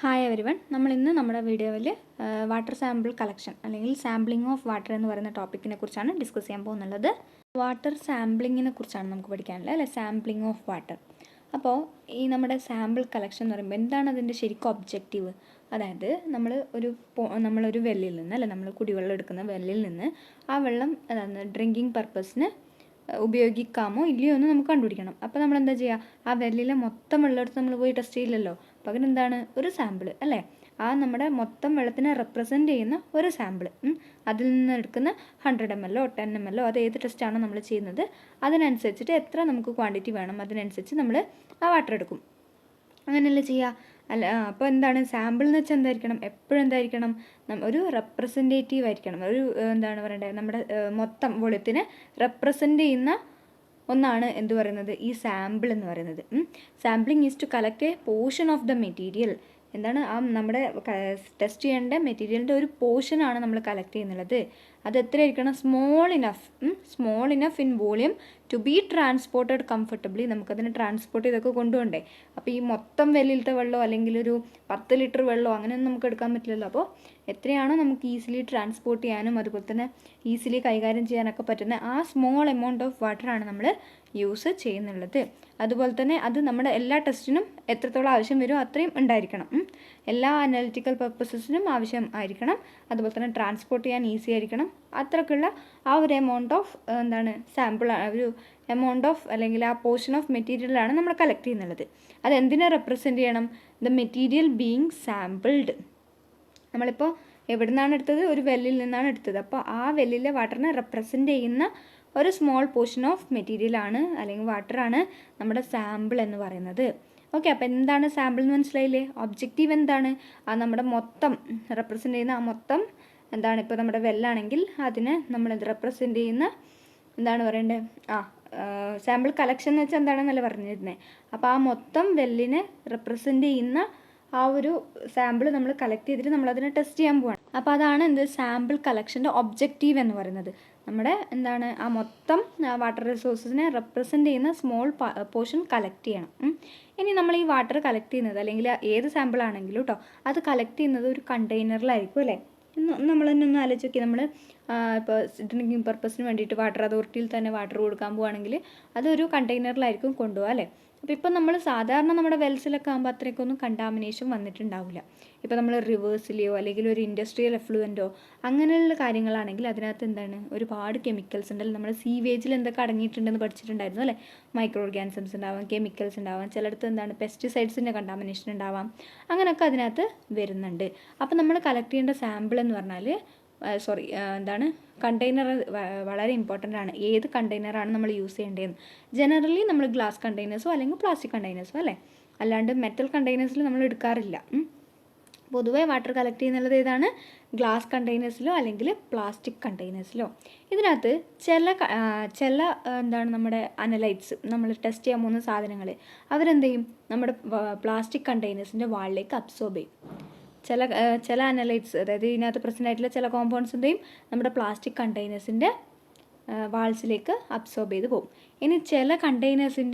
Hi everyone, നമ്മൾ ഇന്ന് നമ്മുടെ വീഡിയോയിൽ വാട്ടർ സാമ്പിൾ കളക്ഷൻ അല്ലെങ്കിൽ സാമ്പിളിംഗ് ഓഫ് വാട്ടർ എന്ന് പറയുന്ന ടോപ്പിക്കിനെ കുറിച്ചാണ് ഡിസ്കസ് ചെയ്യാൻ പോകുന്നുള്ളത്. വാട്ടർ സാമ്പിളിങ്ങിനെ കുറിച്ചാണ് നമുക്ക് പഠിക്കാനുള്ളത്, അല്ലെ? Sampling of water. അപ്പോൾ ഈ നമ്മുടെ സാമ്പിൾ കളക്ഷൻ എന്ന് പറയുമ്പോൾ എന്താണ് അതിൻ്റെ ശരിക്കും ഒബ്ജക്റ്റീവ്? അതായത് നമ്മളൊരു വെല്ലിൽ നിന്ന്, അല്ലെ, നമ്മൾ കുടിവെള്ളം എടുക്കുന്ന വെല്ലിൽ നിന്ന് ആ വെള്ളം ഡ്രിങ്കിങ് പർപ്പസിന് ഉപയോഗിക്കാമോ ഇല്ലയോ എന്ന് നമുക്ക് കണ്ടുപിടിക്കണം. അപ്പോൾ നമ്മൾ എന്താ ചെയ്യുക? ആ വെല്ലിലെ മൊത്തം വെള്ളം എടുത്ത് നമ്മൾ പോയി ടെസ്റ്റ് ചെയ്യില്ലല്ലോ. പകരം എന്താണ്, ഒരു സാമ്പിൾ, അല്ലേ? ആ നമ്മുടെ മൊത്തം വെള്ളത്തിനെ റെപ്രസെൻറ്റ് ചെയ്യുന്ന ഒരു സാമ്പിൾ, അതിൽ നിന്ന് എടുക്കുന്ന 100 ml 10 ml അത് ഏത് ടെസ്റ്റാണോ നമ്മൾ ചെയ്യുന്നത് അതിനനുസരിച്ചിട്ട് എത്ര നമുക്ക് ക്വാണ്ടിറ്റി വേണം അതിനനുസരിച്ച് നമ്മൾ ആ വാട്ടർ എടുക്കും. അങ്ങനെയല്ലേ ചെയ്യുക? അല്ല, അപ്പോൾ എന്താണ് സാമ്പിൾ എന്ന് വെച്ചാൽ എന്തായിരിക്കണം? എപ്പോഴും എന്തായിരിക്കണം? ഒരു റെപ്രസെൻറ്റേറ്റീവ് ആയിരിക്കണം. എന്താണ് പറയേണ്ടത്, നമ്മുടെ മൊത്തം വോള്യത്തിനെ റെപ്രസെൻറ്റ് ചെയ്യുന്ന ഒന്നാണ് എന്ത് പറയുന്നത്, ഈ സാമ്പിൾ എന്ന് പറയുന്നത്. Sampling is to collect a portion of the material. എന്താണ്, ആ നമ്മുടെ ടെസ്റ്റ് ചെയ്യേണ്ട മെറ്റീരിയലിൻ്റെ ഒരു പോർഷനാണ് നമ്മൾ കളക്ട് ചെയ്യുന്നുള്ളത്. അത് എത്രയായിരിക്കണം? Small enough in volume to be transported comfortably. നമുക്കതിനെ ട്രാൻസ്പോർട്ട് ചെയ്തൊക്കെ കൊണ്ടുപോകണ്ടേ. അപ്പോൾ ഈ മൊത്തം വെല്ലിലത്തെ വെള്ളമോ അല്ലെങ്കിൽ ഒരു 10 ലിറ്റർ വെള്ളമോ അങ്ങനെയൊന്നും നമുക്ക് എടുക്കാൻ പറ്റില്ലല്ലോ. അപ്പോൾ എത്രയാണോ നമുക്ക് ഈസിലി ട്രാൻസ്പോർട്ട് ചെയ്യാനും അതുപോലെ തന്നെ ഈസിലി കൈകാര്യം ചെയ്യാനൊക്കെ പറ്റുന്ന ആ സ്മോൾ എമൗണ്ട് ഓഫ് വാട്ടറാണ് നമ്മൾ യൂസ് ചെയ്യുന്നുള്ളത്. അതുപോലെ തന്നെ അത് നമ്മുടെ എല്ലാ ടെസ്റ്റിനും എത്രത്തോളം ആവശ്യം വരുമോ അത്രയും ഉണ്ടായിരിക്കണം. എല്ലാ അനലിറ്റിക്കൽ പർപ്പസസിനും ആവശ്യം ആയിരിക്കണം. അതുപോലെ തന്നെ ട്രാൻസ്പോർട്ട് ചെയ്യാൻ ഈസി ആയിരിക്കണം. അത്രക്കുള്ള ആ ഒരു എമൗണ്ട് ഓഫ് സാമ്പിൾ, ഒരു എമൗണ്ട് ഓഫ് അല്ലെങ്കിൽ ആ പോർഷൻ ഓഫ് മെറ്റീരിയലാണ് നമ്മൾ കളക്ട് ചെയ്യുന്നുള്ളത്. അതെന്തിനെ റെപ്രസെൻറ്റ് ചെയ്യണം? The material being sampled. നമ്മളിപ്പോൾ എവിടെ നിന്നാണ് എടുത്തത്? ഒരു വെല്ലിൽ നിന്നാണ് എടുത്തത്. അപ്പോൾ ആ വെല്ലിലെ വാട്ടറിനെ റെപ്രസെൻറ്റ് ചെയ്യുന്ന ഒരു സ്മോൾ പോർഷൻ ഓഫ് മെറ്റീരിയലാണ് അല്ലെങ്കിൽ വാട്ടറാണ് നമ്മുടെ സാമ്പിൾ എന്ന് പറയുന്നത്. ഓക്കെ, അപ്പോൾ എന്താണ് സാമ്പിൾ എന്ന് മനസ്സിലായില്ലേ? ഒബ്ജക്റ്റീവ് എന്താണ്? ആ നമ്മുടെ മൊത്തം റെപ്രസെൻറ്റ് ചെയ്യുന്ന ആ മൊത്തം എന്താണ്, ഇപ്പോൾ നമ്മുടെ വെല്ലാണെങ്കിൽ അതിനെ നമ്മൾ റെപ്രസെൻറ്റ് ചെയ്യുന്ന എന്താണ് പറയേണ്ടത്? സാമ്പിൾ കളക്ഷൻ എന്ന് വെച്ചാൽ എന്താണെന്നല്ല പറഞ്ഞിരുന്നത്. അപ്പോൾ ആ മൊത്തം വെല്ലിനെ റെപ്രസെൻറ്റ് ചെയ്യുന്ന ആ ഒരു സാമ്പിൾ നമ്മൾ കളക്ട് ചെയ്തിട്ട് നമ്മളതിനെ ടെസ്റ്റ് ചെയ്യാൻ പോവാണ്. അപ്പോൾ അതാണ് സാമ്പിൾ കളക്ഷൻ്റെ ഒബ്ജക്റ്റീവ് എന്ന് പറയുന്നത്. നമ്മുടെ ആ മൊത്തം വാട്ടർ റിസോഴ്സസിനെ റെപ്രസെൻറ്റ് ചെയ്യുന്ന സ്മോൾ പോർഷൻ കളക്ട് ചെയ്യണം. ഇനി നമ്മൾ ഈ വാട്ടർ കളക്ട് ചെയ്യുന്നത് അല്ലെങ്കിൽ ഏത് സാമ്പിൾ ആണെങ്കിലും കേട്ടോ, അത് കളക്ട് ചെയ്യുന്നത് ഒരു കണ്ടെയ്നറിലായിരിക്കും, അല്ലേ? നമ്മൾ തന്നെ ഒന്ന് ആലോചിച്ച് നോക്കി. നമ്മൾ ഇപ്പോൾ ഡ്രിങ്കിങ് പർപ്പസിന് വേണ്ടിയിട്ട് വാട്ടർ അതോറിറ്റിയിൽ തന്നെ വാട്ടർ കൊടുക്കാൻ പോവുകയാണെങ്കിൽ അതൊരു കണ്ടെയ്നറിലായിരിക്കും കൊണ്ടുപോകുക, അല്ലേ? അപ്പോൾ ഇപ്പം നമ്മൾ സാധാരണ നമ്മുടെ വെൽസിലൊക്കെ ആകുമ്പോൾ അത്രയ്ക്കൊന്നും കണ്ടാമിനേഷൻ വന്നിട്ടുണ്ടാവില്ല. ഇപ്പോൾ നമ്മൾ റിവേഴ്സിലെയോ അല്ലെങ്കിൽ ഒരു ഇൻഡസ്ട്രിയൽ എഫ്ലുവൻറ്റോ അങ്ങനെയുള്ള കാര്യങ്ങളാണെങ്കിൽ അതിനകത്ത് ഒരുപാട് കെമിക്കൽസ് ഉണ്ടല്ലോ. നമ്മൾ സീവേജിൽ എന്തൊക്കെ അടങ്ങിയിട്ടുണ്ടെന്ന് പഠിച്ചിട്ടുണ്ടായിരുന്നു, അല്ലേ? മൈക്രോ ഓർഗാനിസംസ് ഉണ്ടാവാം, കെമിക്കൽസ് ഉണ്ടാവാം, ചിലടത്ത് പെസ്റ്റിസൈഡ്സിൻ്റെ കണ്ടാമിനേഷൻ ഉണ്ടാവാം, അങ്ങനെയൊക്കെ അതിനകത്ത് വരുന്നുണ്ട്. അപ്പോൾ നമ്മൾ കളക്ട് ചെയ്യേണ്ട സാമ്പിൾ എന്ന് പറഞ്ഞാൽ കണ്ടെയ്നർ വളരെ ഇമ്പോർട്ടൻ്റ് ആണ്. ഏത് കണ്ടെയ്നറാണ് നമ്മൾ യൂസ് ചെയ്യേണ്ടതെന്ന്. ജനറലി നമ്മൾ ഗ്ലാസ് കണ്ടെയ്നേഴ്സോ അല്ലെങ്കിൽ പ്ലാസ്റ്റിക് കണ്ടെയ്നേഴ്സോ, അല്ലേ? അല്ലാണ്ട് മെറ്റൽ കണ്ടെയ്നേഴ്സിൽ നമ്മൾ എടുക്കാറില്ല. പൊതുവേ വാട്ടർ കളക്ട് ചെയ്യുന്നുള്ളത് ഏതാണ്? ഗ്ലാസ് കണ്ടെയ്നേഴ്സിലോ അല്ലെങ്കിൽ പ്ലാസ്റ്റിക് കണ്ടെയ്നേഴ്സിലോ. ഇതിനകത്ത് ചില നമ്മുടെ അനലൈറ്റ്സ്, നമ്മൾ ടെസ്റ്റ് ചെയ്യാൻ പോകുന്ന സാധനങ്ങൾ, അവരെന്ത് ചെയ്യും? നമ്മുടെ പ്ലാസ്റ്റിക് കണ്ടെയ്നേഴ്സിൻ്റെ വാളിലേക്ക് അബ്സോർബ് ചെയ്യും. ചില അനലൈറ്റ്സ്, അതായത് ഇതിനകത്ത് പ്രസൻ്റ് ആയിട്ടുള്ള ചില കോമ്പൗണ്ട്സ് എന്ത് ചെയ്യും? നമ്മുടെ പ്ലാസ്റ്റിക് കണ്ടെയ്നേഴ്സിൻ്റെ വാൾസിലേക്ക് അബ്സോർബ് ചെയ്ത് പോകും. ഇനി ചില കണ്ടെയ്നേഴ്സിൽ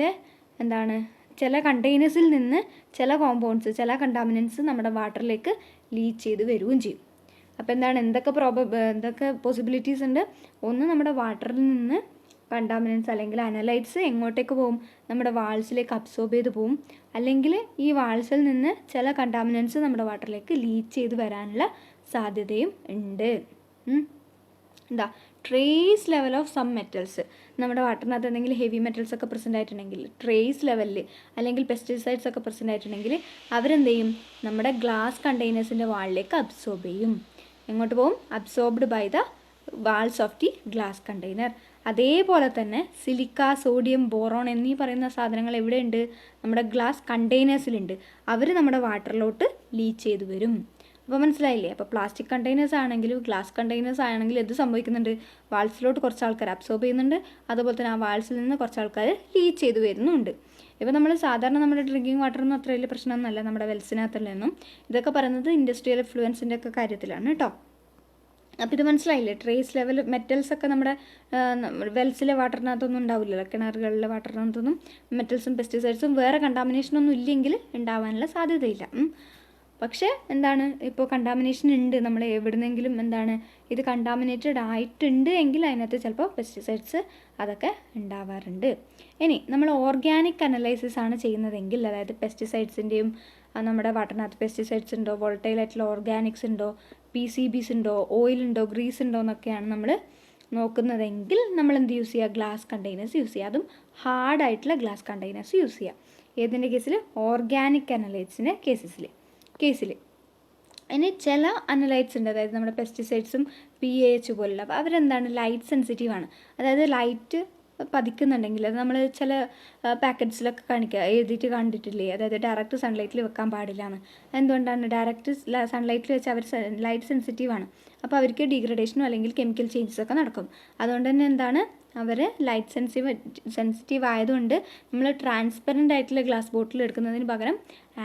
നിന്ന് ചില കോമ്പൗണ്ട്സ്, ചില കണ്ടാമിനൻസ് നമ്മുടെ വാട്ടറിലേക്ക് ലീച്ച് ചെയ്ത് വരികയും ചെയ്യും. അപ്പോൾ എന്തൊക്കെ പോസിബിലിറ്റീസ് ഉണ്ട്? ഒന്ന്, നമ്മുടെ വാട്ടറിൽ നിന്ന് കണ്ടാമിനൻസ് അല്ലെങ്കിൽ അനലൈറ്റ്സ് എങ്ങോട്ടേക്ക് പോകും? നമ്മുടെ വാൾസിലേക്ക് അബ്സോർബ് ചെയ്ത് പോകും. അല്ലെങ്കിൽ ഈ വാൾസിൽ നിന്ന് ചില കണ്ടാമിനൻസ് നമ്മുടെ വാട്ടറിലേക്ക് ലീച്ച് ചെയ്ത് വരാനുള്ള സാധ്യതയും ഉണ്ട്. Trace level of some metals, നമ്മുടെ വാട്ടറിനകത്ത് എന്തെങ്കിലും ഹെവി മെറ്റൽസ് ഒക്കെ പ്രസൻ്റ് ആയിട്ടുണ്ടെങ്കിൽ, ട്രേസ് ലെവലിൽ അല്ലെങ്കിൽ പെസ്റ്റിസൈഡ്സ് ഒക്കെ പ്രസൻ്റ് ആയിട്ടുണ്ടെങ്കിൽ അവരെന്ത് ചെയ്യും? നമ്മുടെ ഗ്ലാസ് കണ്ടെയ്നേഴ്സിൻ്റെ വാളിലേക്ക് അബ്സോർബ് ചെയ്യും. എങ്ങോട്ട് പോകും? Absorbed by the walls of the glass container. അതേപോലെ തന്നെ സിലിക്ക, സോഡിയം, ബോറോൺ എന്നീ പറയുന്ന സാധനങ്ങൾ എവിടെയുണ്ട്? നമ്മുടെ ഗ്ലാസ് കണ്ടെയ്നേഴ്സിലുണ്ട്. അവർ നമ്മുടെ വാട്ടറിലോട്ട് ലീച്ച് ചെയ്ത് വരും. അപ്പോൾ മനസ്സിലായില്ലേ? അപ്പോൾ പ്ലാസ്റ്റിക് കണ്ടെയ്നേഴ്സ് ആണെങ്കിലും ഗ്ലാസ് കണ്ടെയ്നേഴ്സ് ആണെങ്കിലും എന്ത് സംഭവിക്കുന്നുണ്ട്? വാൾസിലോട്ട് കുറച്ച് ആൾക്കാർ അബ്സോർബ് ചെയ്യുന്നുണ്ട്. അതുപോലെ തന്നെ ആ വാൾസിൽ നിന്ന് കുറച്ച് ആൾക്കാർ ലീച്ച് ചെയ്ത് വരുന്നുണ്ട്. ഇപ്പോൾ നമ്മൾ സാധാരണ നമ്മുടെ ഡ്രിങ്കിങ് വാട്ടറൊന്നും അത്ര വലിയ പ്രശ്നമൊന്നുമല്ല നമ്മുടെ വെൽസിനകത്തുള്ളതൊന്നും. ഇതൊക്കെ പറയുന്നത് ഇൻഡസ്ട്രിയൽ എഫ്ലുവൻസിൻ്റെ ഒക്കെ കാര്യത്തിലാണ് കേട്ടോ. അപ്പോൾ ഇത് മനസ്സിലായില്ലേ? ട്രേസ് ലെവൽ മെറ്റൽസ് ഒക്കെ നമ്മുടെ വെൽസിലെ വാട്ടറിനകത്തൊന്നും ഉണ്ടാവില്ലല്ലോ. കിണറുകളിലെ വാട്ടറിനകത്തൊന്നും മെറ്റൽസും പെസ്റ്റിസൈഡ്സും വേറെ കണ്ടാമിനേഷനൊന്നും ഇല്ലെങ്കിൽ ഉണ്ടാവാനുള്ള സാധ്യതയില്ല. പക്ഷേ എന്താണ് ഇപ്പോൾ കണ്ടാമിനേഷൻ ഉണ്ട്, നമ്മൾ എവിടുന്നെങ്കിലും എന്താണ് ഇത് കണ്ടാമിനേറ്റഡ് ആയിട്ടുണ്ട് എങ്കിൽ അതിനകത്ത് ചിലപ്പോൾ പെസ്റ്റിസൈഡ്സ് അതൊക്കെ ഉണ്ടാവാറുണ്ട്. ഇനി നമ്മൾ ഓർഗാനിക് അനലൈസിസ് ആണ് ചെയ്യുന്നതെങ്കിൽ, അതായത് പെസ്റ്റിസൈഡ്സിൻ്റെയും നമ്മുടെ വാട്ടറിനകത്ത് പെസ്റ്റിസൈഡ്സ് ഉണ്ടോ, വോളട്ടൈൽ ആയിട്ടുള്ള ഓർഗാനിക്സ് ഉണ്ടോ, PCBs ഉണ്ടോ, ഓയിൽ ഉണ്ടോ, ഗ്രീസ് ഉണ്ടോ എന്നൊക്കെയാണ് നമ്മൾ നോക്കുന്നതെങ്കിൽ നമ്മൾ എന്ത് യൂസ് ചെയ്യുക? ഗ്ലാസ് കണ്ടെയ്നേഴ്സ് യൂസ് ചെയ്യുക. അതും ഹാർഡായിട്ടുള്ള ഗ്ലാസ് കണ്ടെയ്നേഴ്സ് യൂസ് ചെയ്യുക. ഏതിൻ്റെ കേസിൽ? ഓർഗാനിക് അനലൈറ്റ്സിൻ്റെ കേസിൽ. ഇനി ചില അനലൈറ്റ്സ് ഉണ്ട്, അതായത് നമ്മുടെ പെസ്റ്റിസൈഡ്സും PAH പോലുള്ള, അപ്പോൾ അവരെന്താണ് ലൈറ്റ് സെൻസിറ്റീവ് ആണ്. അതായത് ലൈറ്റ് പതിക്കുന്നുണ്ടെങ്കിൽ അത് നമ്മൾ ചില പാക്കറ്റ്സിലൊക്കെ എഴുതിയിട്ട് കണ്ടിട്ടില്ലേ, അതായത് ഡയറക്റ്റ് സൺലൈറ്റിൽ വെക്കാൻ പാടില്ല എന്ന്. എന്തുകൊണ്ടാണ്? ഡയറക്റ്റ് സൺലൈറ്റിൽ വെച്ച് അവർ ലൈറ്റ് സെൻസിറ്റീവ് ആണ്. അപ്പോൾ അവർക്ക് ഡീഗ്രഡേഷനോ അല്ലെങ്കിൽ കെമിക്കൽ ചേഞ്ചസ് ഒക്കെ നടക്കും. അതുകൊണ്ട് തന്നെ എന്താണ്, അവർ ലൈറ്റ് സെൻസിറ്റീവ് ആയതുകൊണ്ട് നമ്മൾ ട്രാൻസ്പെറൻ്റ് ആയിട്ടുള്ള ഗ്ലാസ് ബോട്ടിൽ എടുക്കുന്നതിന് പകരം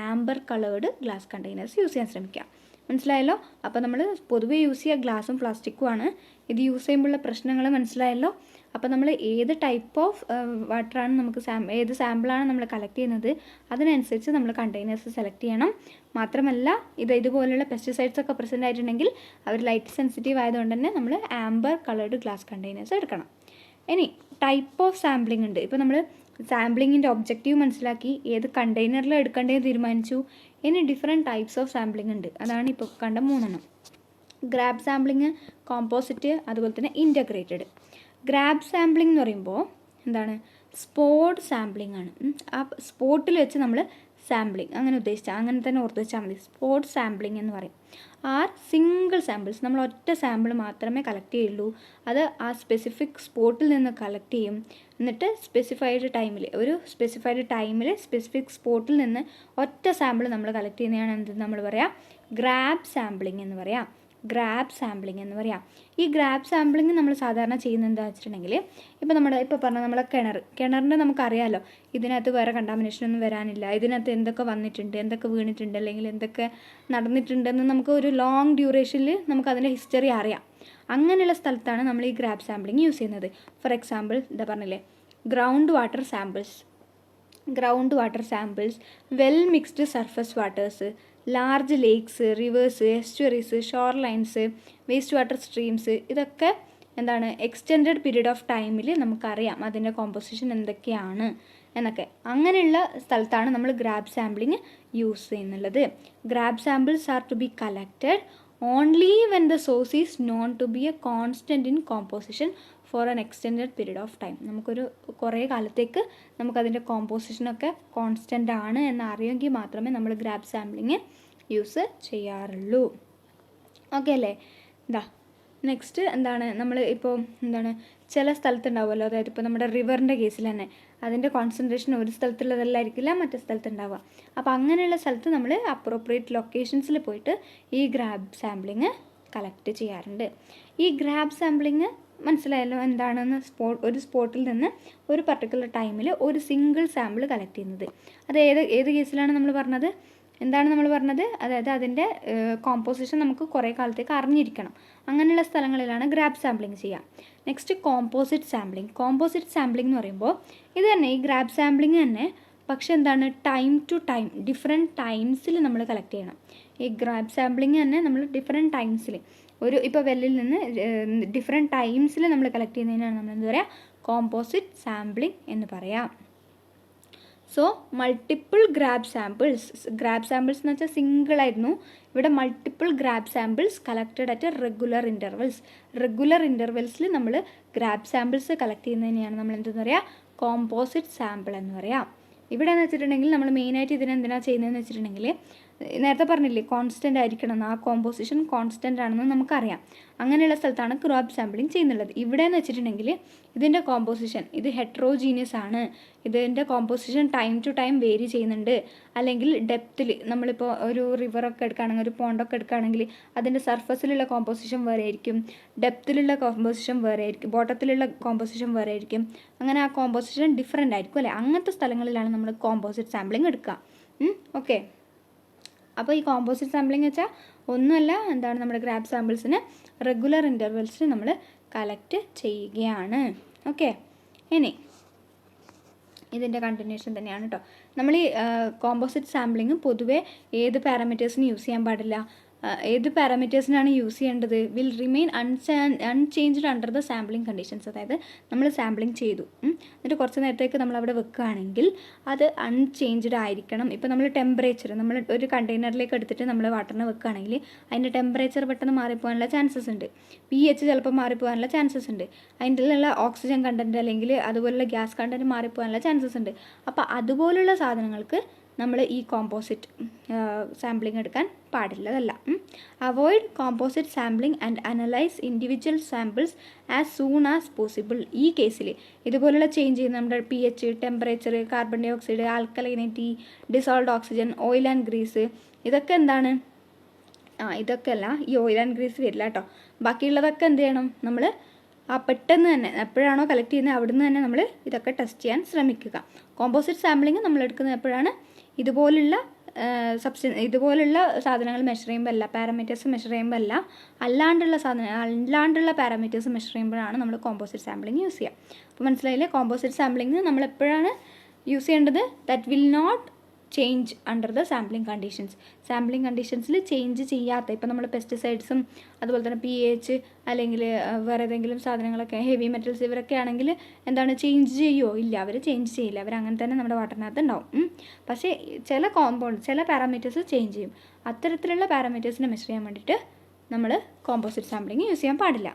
amber coloured glass containers use ചെയ്യാൻ ശ്രമിക്കുക. മനസ്സിലായല്ലോ? അപ്പോൾ നമ്മൾ പൊതുവേ യൂസ് ചെയ്യുക ഗ്ലാസും പ്ലാസ്റ്റിക്കും ആണ്. ഇത് യൂസ് ചെയ്യുമ്പോഴുള്ള പ്രശ്നങ്ങൾ മനസ്സിലായല്ലോ? അപ്പോൾ നമ്മൾ ഏത് ടൈപ്പ് ഓഫ് വാട്ടറാണ് നമുക്ക് ഏത് സാമ്പിളാണ് നമ്മൾ കളക്ട് ചെയ്യുന്നത് അതിനനുസരിച്ച് നമ്മൾ കണ്ടെയ്നേഴ്സ് സെലക്ട് ചെയ്യണം. മാത്രമല്ല ഇതുപോലുള്ള പെസ്റ്റിസൈഡ്സ് ഒക്കെ പ്രസൻ്റ് ആയിട്ടുണ്ടെങ്കിൽ അവർ ലൈറ്റ് സെൻസിറ്റീവ് ആയതുകൊണ്ട് തന്നെ നമ്മൾ ആംബർ കളേർഡ് ഗ്ലാസ് കണ്ടെയ്നേഴ്സ് എടുക്കണം. ഇനി ടൈപ്പ് ഓഫ് സാമ്പിളിംഗ് ഉണ്ട്. ഇപ്പോൾ നമ്മൾ സാമ്പിളിങ്ങിൻ്റെ ഒബ്ജക്റ്റീവ് മനസ്സിലാക്കി, ഏത് കണ്ടെയ്നറിൽ എടുക്കേണ്ടതെന്ന് തീരുമാനിച്ചു. ഇനി ഡിഫറെൻറ്റ് ടൈപ്സ് ഓഫ് സാമ്പിളിംഗ് ഉണ്ട്. അതാണ് ഇപ്പോൾ കണ്ട 3 ഗ്രാബ് സാമ്പിളിങ്, കോമ്പോസിറ്റ്, അതുപോലെ തന്നെ ഇൻ്റഗ്രേറ്റഡ്. ഗ്രാബ് സാമ്പിളിംഗ് എന്ന് പറയുമ്പോൾ എന്താണ്? സ്പോട്ട് സാമ്പിളിംഗ് ആണ്. ആ സ്പോട്ടിൽ വെച്ച് നമ്മൾ സാമ്പിളിംഗ് അങ്ങനെ ഉദ്ദേശിച്ചാൽ അങ്ങനെ തന്നെ ഓർത്ത് വെച്ചാൽ മതി. സ്പോട്ട് സാമ്പിളിംഗ് എന്ന് പറയും. സിംഗിൾ സാമ്പിൾസ്, നമ്മൾ ഒറ്റ സാമ്പിൾ മാത്രമേ കളക്ട് ചെയ്യുള്ളൂ. അത് ആ സ്പെസിഫിക് സ്പോട്ടിൽ നിന്ന് കളക്ട് ചെയ്യും. എന്നിട്ട് സ്പെസിഫൈഡ് ടൈമിൽ സ്പെസിഫിക് സ്പോട്ടിൽ നിന്ന് ഒറ്റ സാമ്പിൾ നമ്മൾ കളക്ട് ചെയ്യുന്നതാണ് എന്ത് നമ്മൾ പറയാം? ഗ്രാബ് സാമ്പിളിംഗ് എന്ന് പറയാം. ഈ ഗ്രാബ് സാമ്പിളിംഗ് നമ്മൾ സാധാരണ ചെയ്യുന്നത് എന്താ വെച്ചിട്ടുണ്ടെങ്കിൽ, ഇപ്പോൾ പറഞ്ഞ നമ്മളെ കിണറിൻ്റെ നമുക്കറിയാമല്ലോ, ഇതിനകത്ത് വേറെ കണ്ടാമിനേഷനൊന്നും വരാനില്ല, ഇതിനകത്ത് എന്തൊക്കെ വന്നിട്ടുണ്ട്, എന്തൊക്കെ വീണിട്ടുണ്ട്, അല്ലെങ്കിൽ എന്തൊക്കെ നടന്നിട്ടുണ്ടെന്ന് നമുക്ക് ഒരു ലോങ് ഡ്യൂറേഷനിൽ നമുക്കതിൻ്റെ ഹിസ്റ്ററി അറിയാം. അങ്ങനെയുള്ള സ്ഥലത്താണ് നമ്മൾ ഈ ഗ്രാബ് സാമ്പിളിംഗ് യൂസ് ചെയ്യുന്നത്. ഫോർ എക്സാമ്പിൾ പറഞ്ഞില്ലേ, ground water samples, well mixed surface waters, large lakes, rivers, estuaries, shore lines, waste water streams, ഇതൊക്കെ എന്താണ് എക്സ്റ്റെൻഡഡ് പീരീഡ് ഓഫ് ടൈമിൽ നമുക്കറിയാം അതിൻ്റെ കോമ്പോസിഷൻ എന്തൊക്കെയാണ് എന്നൊക്കെ. അങ്ങനെയുള്ള സ്ഥലത്താണ് നമ്മൾ ഗ്രാബ് സാമ്പിളിങ് യൂസ് ചെയ്യുന്നുള്ളത്. Grab samples are to be collected only when the source is known to be a constant in composition for an extended period of time. നമുക്കൊരു കുറേ കാലത്തേക്ക് നമുക്കതിൻ്റെ കോമ്പോസിഷനൊക്കെ കോൺസ്റ്റൻ്റ് ആണ് എന്ന് അറിയുമെങ്കിൽ മാത്രമേ നമ്മൾ ഗ്രാബ് സാമ്പിളിങ് യൂസ് ചെയ്യാറുള്ളൂ. ഓക്കെ അല്ലേ? നെക്സ്റ്റ് എന്താണ്, നമ്മൾ ഇപ്പോൾ ചില സ്ഥലത്തുണ്ടാവുമല്ലോ, അതായത് ഇപ്പോൾ നമ്മുടെ റിവറിൻ്റെ കേസിൽ തന്നെ അതിൻ്റെ കോൺസെൻട്രേഷൻ ഒരു സ്ഥലത്തുള്ളതല്ലായിരിക്കില്ല മറ്റേ സ്ഥലത്തുണ്ടാവുക. അപ്പോൾ അങ്ങനെയുള്ള സ്ഥലത്ത് നമ്മൾ അപ്രോപ്രിയേറ്റ് ലൊക്കേഷൻസിൽ പോയിട്ട് ഈ ഗ്രാബ് സാമ്പിളിങ് കളക്ട് ചെയ്യാറുണ്ട്. ഈ ഗ്രാബ് സാമ്പിളിങ് മനസ്സിലായല്ലോ എന്താണെന്ന്? ഒരു സ്പോട്ടിൽ നിന്ന് ഒരു പർട്ടിക്കുലർ ടൈമിൽ ഒരു സിംഗിൾ സാമ്പിൾ കളക്ട് ചെയ്യുന്നത്. അത് ഏത് കേസിലാണ് നമ്മൾ പറഞ്ഞത്? എന്താണ് നമ്മൾ പറഞ്ഞത്? അതായത് അതിൻ്റെ കോമ്പോസിഷൻ നമുക്ക് കുറേ കാലത്തേക്ക് അറിഞ്ഞിരിക്കണം. അങ്ങനെയുള്ള സ്ഥലങ്ങളിലാണ് ഗ്രാബ് സാമ്പിളിങ് ചെയ്യുക. നെക്സ്റ്റ് കോമ്പോസിറ്റ് സാമ്പിളിംഗ് എന്ന് പറയുമ്പോൾ ഇത് തന്നെ ഈ ഗ്രാബ് സാമ്പിളിങ് തന്നെ, പക്ഷെ എന്താണ്, ടൈം ടു ടൈം ഡിഫറെൻറ്റ് ടൈംസിൽ നമ്മൾ കളക്ട് ചെയ്യണം. ഈ ഗ്രാബ് സാമ്പിളിങ് തന്നെ നമ്മൾ ഡിഫറെൻറ്റ് ടൈംസിൽ ഇപ്പോൾ വെല്ലിൽ നിന്ന് ഡിഫറെൻറ്റ് ടൈംസിൽ നമ്മൾ കളക്ട് ചെയ്യുന്നതിനാണ് നമ്മൾ എന്താ പറയുക? കോമ്പോസിറ്റ് സാമ്പിളിംഗ് എന്ന് പറയാം. സോ മൾട്ടിപ്പിൾ ഗ്രാബ് സാമ്പിൾസ് എന്ന് വെച്ചാൽ സിംഗിൾ ആയിരുന്നു. ഇവിടെ multiple grab samples collected at regular ഇൻ്റർവെൽസിൽ നമ്മൾ ഗ്രാബ് സാമ്പിൾസ് കളക്ട് ചെയ്യുന്നതിനെയാണ് നമ്മൾ എന്തെന്ന് പറയുക? കോമ്പോസിറ്റ് സാമ്പിൾ എന്ന് പറയാം. ഇവിടെ എന്ന് വെച്ചിട്ടുണ്ടെങ്കിൽ നമ്മൾ മെയിനായിട്ട് ഇതിനെന്തിനാണ് ചെയ്യുന്നതെന്ന് വെച്ചിട്ടുണ്ടെങ്കിൽ, നേരത്തെ പറഞ്ഞില്ലേ കോൺസ്റ്റൻ്റ് ആയിരിക്കണം എന്ന്, ആ കോമ്പോസിഷൻ കോൺസ്റ്റൻ്റ് ആണെന്ന് നമുക്കറിയാം. അങ്ങനെയുള്ള സ്ഥലത്താണ് ഗ്രാബ് സാമ്പിളിംഗ് ചെയ്യുന്നുള്ളത്. ഇവിടെ എന്ന് വെച്ചിട്ടുണ്ടെങ്കിൽ ഇതിൻ്റെ കോമ്പോസിഷൻ ഇത് ഹെട്രോജീനിയസ് ആണ്, ഇതിൻ്റെ composition time to time vary ചെയ്യുന്നുണ്ട്. അല്ലെങ്കിൽ ഡെപ്തിൽ നമ്മളിപ്പോൾ ഒരു റിവറൊക്കെ എടുക്കുകയാണെങ്കിൽ, ഒരു പോണ്ടൊക്കെ എടുക്കുകയാണെങ്കിൽ അതിൻ്റെ സർഫസിലുള്ള കോമ്പോസിഷൻ വേറെ ആയിരിക്കും, ഡെപ്തിലുള്ള കോമ്പോസിഷൻ വേറെ ആയിരിക്കും, ബോട്ടത്തിലുള്ള കോമ്പോസിഷൻ വേറെ ആയിരിക്കും. അങ്ങനെ ആ കോമ്പോസിഷൻ ഡിഫറെൻ്റ് ആയിരിക്കും അല്ലേ? അങ്ങനത്തെ സ്ഥലങ്ങളിലാണ് നമ്മൾ കോമ്പോസിറ്റ് സാമ്പിളിംഗ് എടുക്കുക. ഓക്കെ. അപ്പോൾ ഈ കോമ്പോസിറ്റ് സാമ്പിളിംഗ് വെച്ചാൽ ഒന്നുമല്ല, എന്താണ്, നമ്മുടെ ഗ്രാബ് സാമ്പിൾസിന് റെഗുലർ ഇൻ്റർവെൽസിൽ നമ്മൾ കളക്ട് ചെയ്യുകയാണ്. ഓക്കെ. ഇനി ഇതിൻ്റെ കണ്ടിന്യൂഷൻ തന്നെയാണ് കേട്ടോ. നമ്മൾ ഈ കോമ്പോസിറ്റ് സാമ്പിളിങ് പൊതുവേ ഏത് പാരാമീറ്റേഴ്സിന് യൂസ് ചെയ്യാൻ പാടില്ല, ഏത് പാരാമീറ്റേഴ്സിനാണ് യൂസ് ചെയ്യേണ്ടത്, will remain unchanged under the sampling conditions. അതായത് നമ്മൾ സാമ്പിളിംഗ് ചെയ്തു എന്നിട്ട് കുറച്ച് നേരത്തേക്ക് നമ്മൾ അവിടെ വെക്കുകയാണെങ്കിൽ അത് അൺചേഞ്ച്ഡ് ആയിരിക്കണം. ഇപ്പോൾ നമ്മൾ ടെമ്പറേച്ചർ നമ്മൾ ഒരു കണ്ടെയ്നറിലേക്ക് എടുത്തിട്ട് നമ്മൾ വാട്ടറിനെ വെക്കുകയാണെങ്കിൽ അതിൻ്റെ ടെമ്പറേച്ചർ പെട്ടെന്ന് മാറിപ്പോകാനുള്ള ചാൻസസ് ഉണ്ട്, pH ചിലപ്പോൾ മാറിപ്പോകാനുള്ള ചാൻസസ് ഉണ്ട്, അതിൻ്റെ ഉള്ള ഓക്സിജൻ കണ്ടൻറ്റ് അല്ലെങ്കിൽ അതുപോലുള്ള ഗ്യാസ് കണ്ടൻറ്റ് മാറിപ്പോകാനുള്ള ചാൻസസ് ഉണ്ട്. അപ്പോൾ അതുപോലുള്ള സാധനങ്ങൾക്ക് നമ്മൾ ഈ കോമ്പോസിറ്റ് സാമ്പിളിംഗ് എടുക്കാൻ പാടില്ലതല്ല. Avoid composite sampling and analyse individual samples as soon as possible. ഈ കേസിൽ ഇതുപോലുള്ള ചേഞ്ച് ചെയ്യുന്ന നമ്മുടെ pH, temperature, carbon dioxide, alkalinity, dissolved oxygen, oil and grease, ഇതൊക്കെ എന്താണ്, ഇതൊക്കെ അല്ല, ഈ ഓയിൽ ആൻഡ് ഗ്രീസ് വരില്ല കേട്ടോ. ബാക്കിയുള്ളതൊക്കെ എന്ത് ചെയ്യണം, നമ്മൾ പെട്ടെന്ന് തന്നെ എപ്പോഴാണോ കളക്ട് ചെയ്യുന്നത് അവിടുന്ന് തന്നെ നമ്മൾ ഇതൊക്കെ ടെസ്റ്റ് ചെയ്യാൻ ശ്രമിക്കുക. കോമ്പോസിറ്റ് സാമ്പിളിങ് നമ്മൾ എടുക്കുന്നത് എപ്പോഴാണ്, ഇതുപോലുള്ള ഇതുപോലുള്ള സാധനങ്ങൾ മെഷർ ചെയ്യുമ്പോൾ അല്ല, പാരാമീറ്റേഴ്സ് മെഷർ ചെയ്യുമ്പോൾ അല്ല, അല്ലാണ്ടുള്ള പാരാമീറ്റേഴ്സ് മെഷർ ചെയ്യുമ്പോഴാണ് നമ്മൾ കോമ്പോസിറ്റ് സാമ്പിളിങ് യൂസ് ചെയ്യുക. അപ്പോൾ മനസ്സിലായില്ലേ, കോമ്പോസിറ്റ് സാമ്പിളിങ് നമ്മൾ എപ്പോഴാണ് യൂസ് ചെയ്യേണ്ടത്, that will not change under the sampling conditions. സാമ്പിളിംഗ് കണ്ടീഷൻസിൽ ചേഞ്ച് ചെയ്യാത്ത, ഇപ്പോൾ നമ്മൾ പെസ്റ്റിസൈഡ്സും അതുപോലെ തന്നെ pH അല്ലെങ്കിൽ വേറെ ഏതെങ്കിലും സാധനങ്ങളൊക്കെ ഹെവി മെറ്റൽസ് ഇവരൊക്കെ ആണെങ്കിൽ എന്താണ്, ചേഞ്ച് ചെയ്യുമോ? ഇല്ല, അവർ ചേഞ്ച് ചെയ്യില്ല, അവർ അങ്ങനെ തന്നെ നമ്മുടെ വാട്ടറിനകത്ത് ഉണ്ടാവും. പക്ഷേ ചില ചില പാരാമീറ്റേഴ്സ് ചേഞ്ച് ചെയ്യും. അത്തരത്തിലുള്ള പാരാമീറ്റേഴ്സിനെ മെഷർ ചെയ്യാൻ വേണ്ടിയിട്ട് നമ്മൾ കോമ്പോസിറ്റ് സാമ്പിളിംഗ് യൂസ് ചെയ്യാൻ പാടില്ല.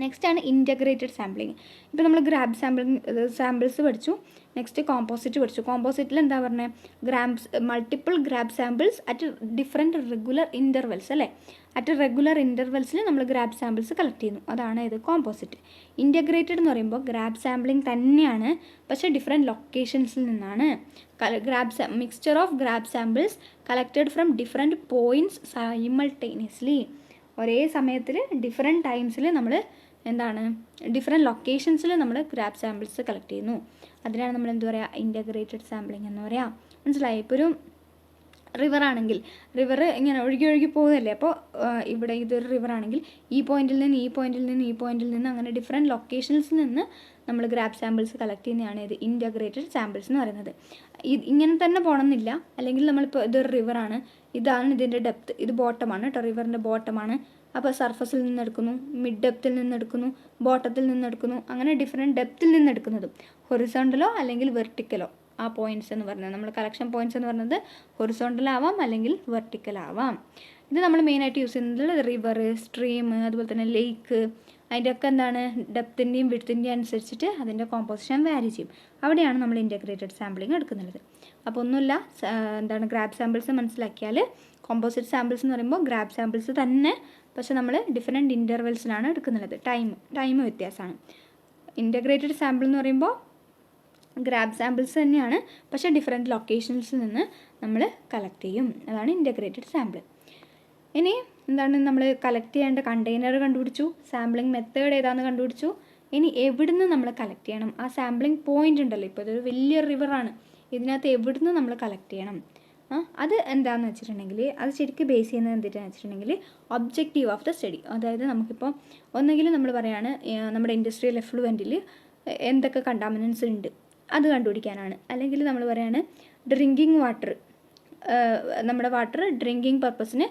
നെക്സ്റ്റ് ആണ് ഇൻറ്റഗ്രേറ്റഡ് സാമ്പിളിംഗ്. ഇപ്പോൾ നമ്മൾ ഗ്രാബ് സാമ്പിൾസ് പഠിച്ചു, നെക്സ്റ്റ് കോമ്പോസിറ്റ് പഠിച്ചു. കോമ്പോസിറ്റിൽ എന്താ പറഞ്ഞത്, multiple grab samples at different regular intervals അല്ലേ. അറ്റ് റെഗുലർ ഇൻ്റർവെൽസിൽ നമ്മൾ ഗ്രാബ് സാമ്പിൾസ് കളക്ട് ചെയ്യുന്നു, അതാണ് ഇത് കോമ്പോസിറ്റ്. ഇൻറ്റഗ്രേറ്റഡ് എന്ന് പറയുമ്പോൾ ഗ്രാബ് സാമ്പിളിംഗ് തന്നെയാണ്, പക്ഷേ ഡിഫറെൻറ്റ് ലൊക്കേഷൻസിൽ നിന്നാണ്. Mixture of grab samples collected from different points simultaneously. ഒരേ സമയത്തിൽ ഡിഫറെൻറ്റ് ടൈംസിൽ നമ്മൾ എന്താണ്, ഡിഫറെൻറ്റ് ലൊക്കേഷൻസിൽ നമ്മൾ ഗ്രാബ് സാമ്പിൾസ് കളക്ട് ചെയ്യുന്നു. അതിനാണ് നമ്മൾ എന്ത് പറയുക, ഇൻറ്റഗ്രേറ്റഡ് സാമ്പിളിംഗ് എന്ന് പറയാം. മനസ്സിലായി? ഇപ്പോൾ ഒരു റിവർ ആണെങ്കിൽ റിവർ ഇങ്ങനെ ഒഴുകി ഒഴുകി പോകുന്നതല്ലേ. അപ്പോൾ ഇവിടെ ഇതൊരു റിവർ ആണെങ്കിൽ ഈ പോയിന്റിൽ നിന്ന് ഈ പോയിന്റിൽ നിന്ന് ഈ പോയിന്റിൽ നിന്ന് അങ്ങനെ ഡിഫറെൻറ്റ് ലൊക്കേഷൻസിൽ നിന്ന് നമ്മൾ ഗ്രാബ് സാമ്പിൾസ് കളക്ട് ചെയ്യുന്നതാണ് ഇത് ഇൻറ്റഗ്രേറ്റഡ് സാമ്പിൾസ് എന്ന് പറയുന്നത്. ഇങ്ങനെ തന്നെ പോകണമെന്നില്ല, അല്ലെങ്കിൽ നമ്മളിപ്പോൾ ഇതൊരു റിവറാണ്, ഇതാണ് ഇതിൻ്റെ ഡെപ്ത്, ഇത് ബോട്ടമാണ് കേട്ടോ, റിവറിൻ്റെ ബോട്ടമാണ്. അപ്പോൾ സർഫസിൽ നിന്ന് എടുക്കുന്നു, മിഡ് ഡെപ്തിൽ നിന്ന് എടുക്കുന്നു, ബോട്ടത്തിൽ നിന്ന് എടുക്കുന്നു, അങ്ങനെ ഡിഫറെൻറ്റ് ഡെപ്തിൽ നിന്ന് എടുക്കുന്നതും ഹൊറിസോണ്ടലോ അല്ലെങ്കിൽ വെർട്ടിക്കലോ ആ പോയിൻറ്റ്സ് എന്ന് പറയുന്നത്, നമ്മൾ കളക്ഷൻ പോയിൻറ്റ്സ് എന്ന് പറയുന്നത് ഹൊറിസോണ്ടലാവാം അല്ലെങ്കിൽ വെർട്ടിക്കലാവാം. ഇത് നമ്മൾ മെയിനായിട്ട് യൂസ് ചെയ്യുന്നത് റിവർ, സ്ട്രീം, അതുപോലെ തന്നെ ലേക്ക്, അതിൻ്റെയൊക്കെ എന്താണ് ഡെപ്തിൻ്റെയും വിഡ്ത്തിൻ്റെയും അനുസരിച്ചിട്ട് അതിൻ്റെ കോമ്പോസിഷൻ വാരി ചെയ്യും. അവിടെയാണ് നമ്മൾ ഇൻറ്റഗ്രേറ്റഡ് സാമ്പിളിംഗ് എടുക്കുന്നത്. അപ്പോൾ ഒന്നുമില്ല, എന്താണ് ഗ്രാബ് സാമ്പിൾസ് മനസ്സിലാക്കിയാൽ, കോമ്പോസിറ്റ് സാമ്പിൾസ് എന്ന് പറയുമ്പോൾ ഗ്രാബ് സാമ്പിൾസ് തന്നെ, പക്ഷേ നമ്മൾ ഡിഫറെൻറ്റ് ഇൻ്റർവെൽസിലാണ് എടുക്കുന്നത്, ടൈം വ്യത്യാസമാണ്. ഇൻറ്റഗ്രേറ്റഡ് സാമ്പിൾ എന്ന് പറയുമ്പോൾ ഗ്രാബ് സാമ്പിൾസ് തന്നെയാണ്, പക്ഷേ ഡിഫറെൻറ്റ് ലൊക്കേഷൻസിൽ നിന്ന് നമ്മൾ കളക്ട് ചെയ്യും, അതാണ് ഇൻറ്റഗ്രേറ്റഡ് സാമ്പിൾ. ഇനി എന്താണ്, നമ്മൾ കളക്ട് ചെയ്യേണ്ട കണ്ടെയ്നർ കണ്ടുപിടിച്ചു, സാമ്പിളിംഗ് മെത്തേഡ് ഏതാണെന്ന് കണ്ടുപിടിച്ചു. ഇനി എവിടുന്ന് നമ്മൾ കളക്ട് ചെയ്യണം, ആ സാമ്പിളിംഗ് പോയിൻ്റ് ഉണ്ടല്ലോ, ഇപ്പോൾ ഇതൊരു വലിയ റിവറാണ്, ഇതിനകത്ത് എവിടുന്ന് നമ്മൾ കളക്ട് ചെയ്യണം, അത് എന്താണെന്ന് വെച്ചിട്ടുണ്ടെങ്കിൽ അത് ശരിക്കും ബേസ് ചെയ്യുന്നത് എന്തിട്ടാണെന്ന് വെച്ചിട്ടുണ്ടെങ്കിൽ ഒബ്ജക്റ്റീവ് ഓഫ് ദ സ്റ്റഡി. അതായത് നമുക്കിപ്പോൾ ഒന്നെങ്കിൽ നമ്മൾ പറയുകയാണ് നമ്മുടെ ഇൻഡസ്ട്രിയൽ എഫ്ലുവൻറ്റിൽ എന്തൊക്കെ കണ്ടാമിനൻസ് ഉണ്ട് അത് കണ്ടുപിടിക്കാനാണ്, അല്ലെങ്കിൽ നമ്മൾ പറയുകയാണ് ഡ്രിങ്കിങ് വാട്ടർ, നമ്മുടെ വാട്ടർ ഡ്രിങ്കിങ് പർപ്പസിന്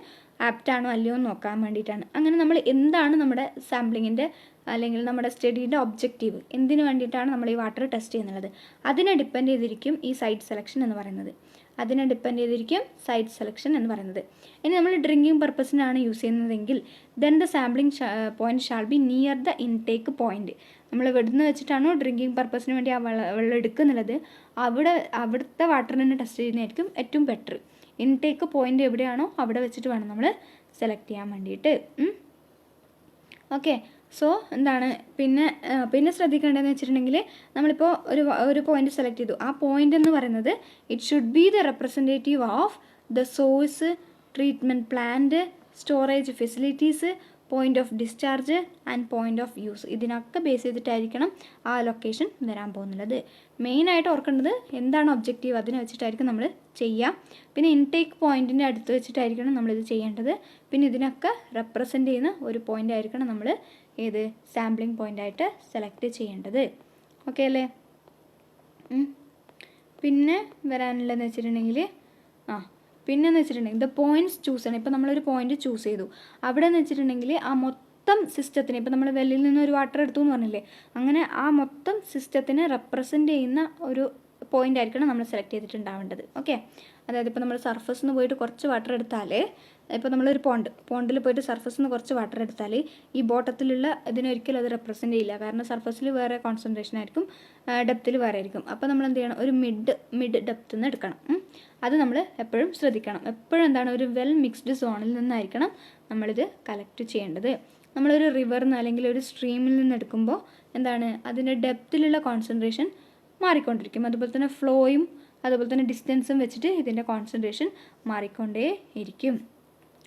ആപ്റ്റാണോ അല്ലയോ എന്ന് നോക്കാൻ വേണ്ടിയിട്ടാണ്. അങ്ങനെ നമ്മൾ എന്താണ് നമ്മുടെ സാമ്പിളിങ്ങിൻ്റെ അല്ലെങ്കിൽ നമ്മുടെ സ്റ്റഡീൻ്റെ ഒബ്ജക്റ്റീവ്, എന്തിനു വേണ്ടിയിട്ടാണ് നമ്മൾ ഈ വാട്ടർ ടെസ്റ്റ് ചെയ്യുന്നത്, അതിനെ ഡിപ്പെൻഡ് ചെയ്തിരിക്കും ഈ സൈറ്റ് സെലക്ഷൻ എന്ന് പറയുന്നത്. എന്ന് പറയുന്നത്. ഇനി നമ്മൾ ഡ്രിങ്കിങ് പർപ്പസിനാണ് യൂസ് ചെയ്യുന്നതെങ്കിൽ then the sampling point shall be near the intake point. നമ്മൾ എവിടുന്ന് വെച്ചിട്ടാണോ ഡ്രിങ്കിങ് പർപ്പസിന് വേണ്ടി ആ വെള്ളം എടുക്കുന്നുള്ളത് അവിടുത്തെ വാട്ടറിനെ ടെസ്റ്റ് ചെയ്യുന്നതായിരിക്കും ഏറ്റവും ബെറ്റർ. ഇൻടേക്ക് പോയിൻ്റ് എവിടെയാണോ അവിടെ വെച്ചിട്ട് വേണം നമ്മൾ സെലക്ട് ചെയ്യാൻ വേണ്ടിയിട്ട്. ഓക്കെ, സോ എന്താണ് പിന്നെ ശ്രദ്ധിക്കേണ്ടതെന്ന് വെച്ചിട്ടുണ്ടെങ്കിൽ നമ്മളിപ്പോൾ ഒരു പോയിന്റ് സെലക്ട് ചെയ്തു, ആ പോയിന്റ് എന്ന് പറയുന്നത് it should be the representative of the source, treatment plant, storage facilities, point of discharge and point of use. ഇതിനൊക്കെ ബേസ് ചെയ്തിട്ടായിരിക്കണം ആ ലൊക്കേഷൻ വരാൻ പോകുന്നത്. മെയിനായിട്ട് ഓർക്കേണ്ടത് എന്താണ് ഒബ്ജക്റ്റീവ്, അതിനെ വെച്ചിട്ടായിരിക്കും നമ്മൾ ചെയ്യുക. പിന്നെ ഇൻടേക്ക് പോയിൻറ്റിൻ്റെ അടുത്ത് വെച്ചിട്ടായിരിക്കണം നമ്മളിത് ചെയ്യേണ്ടത്. പിന്നെ ഇതിനൊക്കെ റെപ്രസെൻ്റ് ചെയ്യുന്ന ഒരു പോയിൻ്റ് ആയിരിക്കണം നമ്മൾ ഏത് സാമ്പിളിംഗ് പോയിൻ്റായിട്ട് സെലക്ട് ചെയ്യേണ്ടത്. ഓക്കെ അല്ലേ? പിന്നെ വരാനുള്ളതെന്ന് വെച്ചിട്ടുണ്ടെങ്കിൽ പിന്നെന്ന് വെച്ചിട്ടുണ്ടെങ്കിൽ ദ പോയിൻറ്റ്സ് ചൂസ് ചെയ്യണം. ഇപ്പോൾ നമ്മളൊരു പോയിന്റ് ചൂസ് ചെയ്തു, അവിടെ എന്ന് വെച്ചിട്ടുണ്ടെങ്കിൽ ആ മൊത്തം സിസ്റ്റത്തിന്, ഇപ്പോൾ നമ്മൾ വെല്ലിൽ നിന്ന് ഒരു വാട്ടർ എടുത്തു എന്ന് പറഞ്ഞില്ലേ, അങ്ങനെ ആ മൊത്തം സിസ്റ്റത്തിനെ റെപ്രസെൻറ്റ് ചെയ്യുന്ന ഒരു പോയിൻ്റ് ആയിരിക്കണം നമ്മൾ സെലക്ട് ചെയ്തിട്ടുണ്ടാവേണ്ടത്. ഓക്കെ, അതായത് ഇപ്പോൾ നമ്മൾ സർഫസിൽ നിന്ന് പോയിട്ട് കുറച്ച് വാട്ടർ എടുത്താൽ, ഇപ്പോൾ നമ്മളൊരു പോണ്ടിൽ പോയിട്ട് സർഫസിൽ നിന്ന് കുറച്ച് വാട്ടർ എടുത്താൽ ഈ ബോട്ടത്തിലുള്ള ഇതിനൊരിക്കലും അത് റെപ്രസെൻറ്റ് ചെയ്യില്ല. കാരണം സർഫസിൽ വേറെ കോൺസെൻട്രേഷൻ ആയിരിക്കും, ഡെപ്തിൽ വേറെ ആയിരിക്കും. അപ്പോൾ നമ്മൾ എന്ത് ചെയ്യണം, ഒരു മിഡ് ഡെപ്തിൽ നിന്ന് എടുക്കണം. അത് നമ്മൾ എപ്പോഴും ശ്രദ്ധിക്കണം. എപ്പോഴും എന്താണ്, ഒരു വെൽ മിക്സ്ഡ് സോണിൽ നിന്നായിരിക്കണം നമ്മളിത് കളക്ട് ചെയ്യേണ്ടത്. നമ്മളൊരു റിവറിൽ നിന്ന് അല്ലെങ്കിൽ ഒരു സ്ട്രീമിൽ നിന്ന് എടുക്കുമ്പോൾ എന്താണ്, അതിൻ്റെ ഡെപ്തിലുള്ള കോൺസെൻട്രേഷൻ മാറിക്കൊണ്ടിരിക്കും. അതുപോലെ തന്നെ ഫ്ലോയും അതുപോലെ തന്നെ ഡിസ്റ്റൻസും വെച്ചിട്ട് ഇതിൻ്റെ കോൺസെൻട്രേഷൻ മാറിക്കൊണ്ടേ ഇരിക്കും.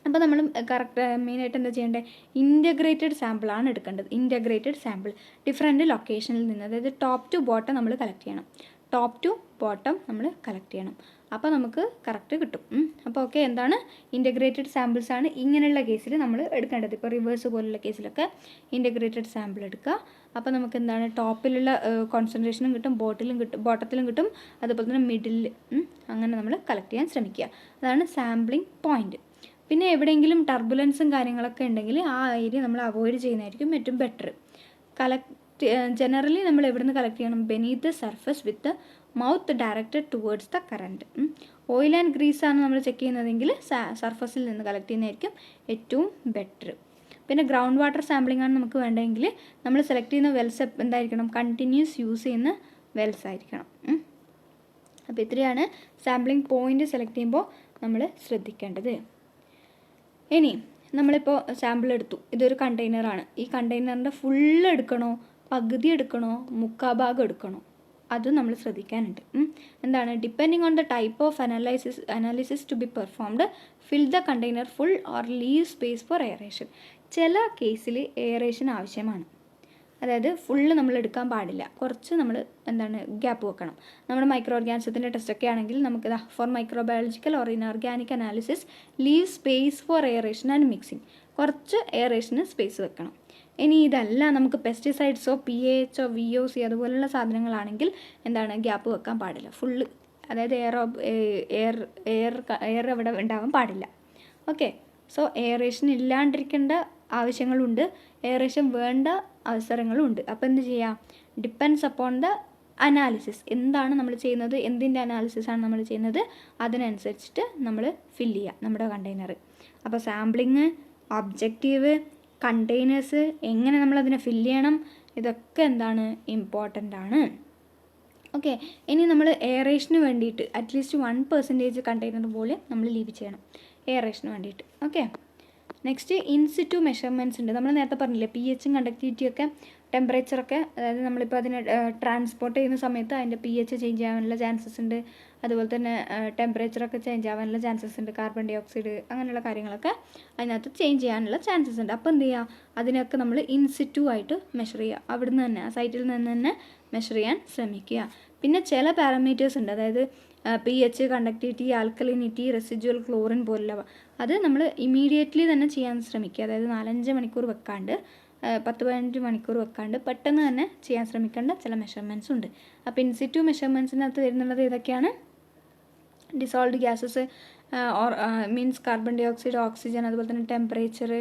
അപ്പോൾ നമ്മൾ കറക്റ്റ് മെയിനായിട്ട് എന്താ ചെയ്യേണ്ടത്, ഇൻറ്റഗ്രേറ്റഡ് സാമ്പിളാണ് എടുക്കേണ്ടത്. ഇൻറ്റഗ്രേറ്റഡ് സാമ്പിൾ ഡിഫറെൻറ്റ് ലൊക്കേഷനിൽ നിന്ന്, അതായത് ടോപ്പ് ടു ബോട്ടം നമ്മൾ കളക്ട് ചെയ്യണം. ടോപ്പ് ടു ബോട്ടം നമ്മൾ കളക്ട് ചെയ്യണം. അപ്പോൾ നമുക്ക് കറക്റ്റ് കിട്ടും. അപ്പോൾ ഓക്കെ, എന്താണ് ഇൻറ്റഗ്രേറ്റഡ് സാമ്പിൾസാണ് ഇങ്ങനെയുള്ള കേസിൽ നമ്മൾ എടുക്കേണ്ടത്. ഇപ്പോൾ റിവേഴ്സ് പോലുള്ള കേസിലൊക്കെ ഇൻറ്റഗ്രേറ്റഡ് സാമ്പിൾ എടുക്കുക. അപ്പോൾ നമുക്ക് എന്താണ്, ടോപ്പിലുള്ള കോൺസെൻട്രേഷനും കിട്ടും, ബോട്ടത്തിലും കിട്ടും, അതുപോലെ തന്നെ മിഡിൽ, അങ്ങനെ നമ്മൾ കളക്ട് ചെയ്യാൻ ശ്രമിക്കുക. അതാണ് സാമ്പിളിംഗ് പോയിൻറ്റ്. പിന്നെ എവിടെയെങ്കിലും ടർബുലൻസും കാര്യങ്ങളൊക്കെ ഉണ്ടെങ്കിൽ ആ ഏരിയ നമ്മൾ അവോയ്ഡ് ചെയ്യുന്നതായിരിക്കും ഏറ്റവും ബെറ്റർ. ജനറലി നമ്മൾ എവിടെ നിന്ന് കളക്ട് ചെയ്യണം, beneath the surface with the mouth directed towards the current. Oil and ഗ്രീസാണ് നമ്മൾ ചെക്ക് ചെയ്യുന്നതെങ്കിൽ സർഫസിൽ നിന്ന് കളക്ട് ചെയ്യുന്നതായിരിക്കും ഏറ്റവും ബെറ്റർ. പിന്നെ ഗ്രൗണ്ട് വാട്ടർ സാമ്പിളിംഗ് ആണ് നമുക്ക് വേണ്ടതെങ്കിൽ നമ്മൾ സെലക്ട് ചെയ്യുന്ന വെൽസ് എന്തായിരിക്കണം, കണ്ടിന്യൂസ് യൂസ് ചെയ്യുന്ന വെൽസ് ആയിരിക്കണം. അപ്പോൾ ഇത്രയാണ് സാമ്പിളിംഗ് പോയിൻ്റ് സെലക്ട് ചെയ്യുമ്പോൾ നമ്മൾ ശ്രദ്ധിക്കേണ്ടത്. ഇനി നമ്മളിപ്പോൾ സാമ്പിൾ എടുത്തു, ഇതൊരു കണ്ടെയ്നറാണ്. ഈ കണ്ടെയ്നറിൻ്റെ ഫുള്ള് എടുക്കണോ, പകുതി എടുക്കണോ, മുക്കാൽ ഭാഗം എടുക്കണോ, അത് നമ്മൾ ശ്രദ്ധിക്കാനുണ്ട്. എന്താണ്, depending on the type of analysis to be performed, fill the container full or leave space for aeration. ചില കേസിൽ എയറേഷൻ ആവശ്യമാണ്. അതായത് ഫുള്ള് നമ്മൾ എടുക്കാൻ പാടില്ല, കുറച്ച് നമ്മൾ എന്താണ് ഗ്യാപ്പ് വെക്കണം. നമ്മുടെ മൈക്രോ ഓർഗാനിസത്തിൻ്റെ ടെസ്റ്റൊക്കെ ആണെങ്കിൽ നമുക്ക് for microbiological or inorganic analysis leave space for aeration and mixing, കുറച്ച് എയറേഷന് സ്പേസ് വെക്കണം. ഇനി ഇതല്ല, നമുക്ക് പെസ്റ്റിസൈഡ്സോ PAH VOC അതുപോലുള്ള സാധനങ്ങളാണെങ്കിൽ എന്താണ്, ഗ്യാപ്പ് വെക്കാൻ പാടില്ല ഫുള്ള്. അതായത് എയർ അവിടെ ഉണ്ടാവാൻ പാടില്ല. ഓക്കെ, സോ എയറേഷൻ ഇല്ലാണ്ടിരിക്കേണ്ട ആവശ്യങ്ങളുണ്ട്, എയറേഷൻ വേണ്ട അവസരങ്ങളും ഉണ്ട്. അപ്പോൾ എന്ത് ചെയ്യാം, ഡിപ്പെൻഡ്സ് അപ്പോൺ ദ അനാലിസിസ്. എന്താണ് നമ്മൾ ചെയ്യുന്നത്, എന്തിൻ്റെ അനാലിസിസാണ് നമ്മൾ ചെയ്യുന്നത്, അതിനനുസരിച്ചിട്ട് നമ്മൾ ഫില്ല് ചെയ്യുക നമ്മുടെ കണ്ടെയ്നർ. അപ്പോൾ സാമ്പിളിങ്, ഒബ്ജക്റ്റീവ്, കണ്ടെയ്നേഴ്സ്, എങ്ങനെ നമ്മളതിനെ ഫില്ല് ചെയ്യണം, ഇതൊക്കെ എന്താണ് ഇമ്പോർട്ടൻ്റ് ആണ്. ഓക്കെ, ഇനി നമ്മൾ എയറേഷന് വേണ്ടിയിട്ട് അറ്റ്ലീസ്റ്റ് 1% കണ്ടെയ്നർ പോലെ നമ്മൾ ലീവ് ചെയ്യണം എയറേഷന് വേണ്ടിയിട്ട്. ഓക്കെ, നെക്സ്റ്റ് ഇൻസിറ്റു മെഷർമെൻറ്റ്സ് ഉണ്ട്. നമ്മൾ നേരത്തെ പറഞ്ഞില്ലേ, pH കണ്ടക്ടിവിറ്റിയൊക്കെ, ടെമ്പറേച്ചറൊക്കെ, അതായത് നമ്മളിപ്പോൾ അതിനെ ട്രാൻസ്പോർട്ട് ചെയ്യുന്ന സമയത്ത് അതിൻ്റെ pH ചേഞ്ച് ആവാനുള്ള ചാൻസസ് ഉണ്ട്. അതുപോലെ തന്നെ ടെമ്പറേച്ചറൊക്കെ ചേഞ്ച് ആവാനുള്ള ചാൻസസ് ഉണ്ട്. കാർബൺ ഡൈ ഓക്സൈഡ് അങ്ങനെയുള്ള കാര്യങ്ങളൊക്കെ അതിനകത്ത് ചേഞ്ച് ചെയ്യാനുള്ള ചാൻസസ് ഉണ്ട്. അപ്പോൾ എന്ത് ചെയ്യുക, അതിനൊക്കെ നമ്മൾ ഇൻസിറ്റു ആയിട്ട് മെഷർ ചെയ്യുക. അവിടുന്ന് തന്നെ, ആ സൈറ്റിൽ നിന്ന് തന്നെ മെഷർ ചെയ്യാൻ ശ്രമിക്കുക. പിന്നെ ചില പാരാമീറ്റേഴ്സ് ഉണ്ട്, അതായത് pH, conductivity, alkalinity, residual chlorine പോലുള്ളവ, അത് നമ്മൾ ഇമീഡിയറ്റ്ലി തന്നെ ചെയ്യാൻ ശ്രമിക്കുക. അതായത് 4-5 മണിക്കൂർ വെക്കാണ്ട്, 10-15 മണിക്കൂർ വെക്കാണ്ട് പെട്ടെന്ന് തന്നെ ചെയ്യാൻ ശ്രമിക്കേണ്ട ചില മെഷർമെൻറ്റ്സ് ഉണ്ട്. അപ്പോൾ ഇൻസിറ്റു മെഷർമെൻറ്റ്സിനകത്ത് വരുന്നുള്ളത് ഏതൊക്കെയാണ്, dissolved gases means carbon dioxide, oxygen, അതുപോലെ തന്നെ ടെമ്പറേച്ചർ,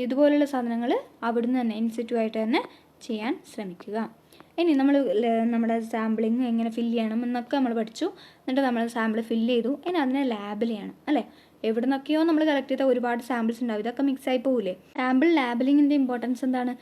ഇതുപോലുള്ള സാധനങ്ങൾ അവിടുന്ന് തന്നെ ഇൻസിറ്റു ആയിട്ട് തന്നെ ചെയ്യാൻ ശ്രമിക്കുക. ഇനി നമ്മൾ നമ്മുടെ സാമ്പിളിങ് എങ്ങനെ ഫില്ല് ചെയ്യണം എന്നൊക്കെ നമ്മൾ പഠിച്ചു. എന്നിട്ട് നമ്മൾ സാമ്പിൾ ഫില്ല് ചെയ്തു. ഇനി അതിനെ ലാബിൽ ചെയ്യണം അല്ലേ. എവിടെ നിന്നൊക്കെയോ നമ്മൾ കളക്ട് ചെയ്ത ഒരുപാട് സാമ്പിൾസ് ഉണ്ടാവും, ഇതൊക്കെ മിക്സ് ആയി പോകില്ലേ. സാമ്പിൾ ലാബിലിങ്ങിൻ്റെ ഇമ്പോർട്ടൻസ് എന്താണ്,